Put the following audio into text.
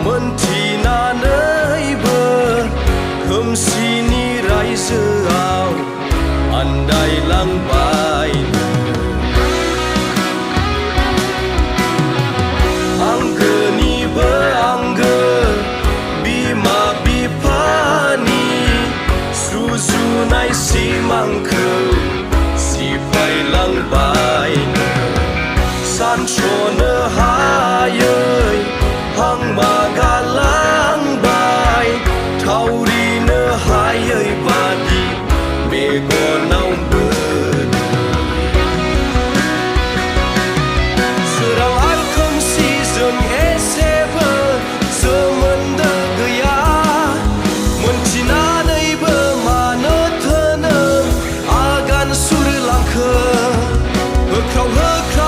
मोनथिनानैबो खोमसिनि रायजोआव आन्दायलांबाय आंगोनिबो आंगो बिमा बिफानि सुजुनाय सिमांखौ सिफायलांबाय सानस'नो हायै हांमा गालांबाय थावरिनो हायै बादि मेगनाव सोरां आरो खोमसिजों एसेबो सोमोन्दो गैया मोनथिनानैबो मानोथो नों आगान सुरलांखो होख्राव होख्राव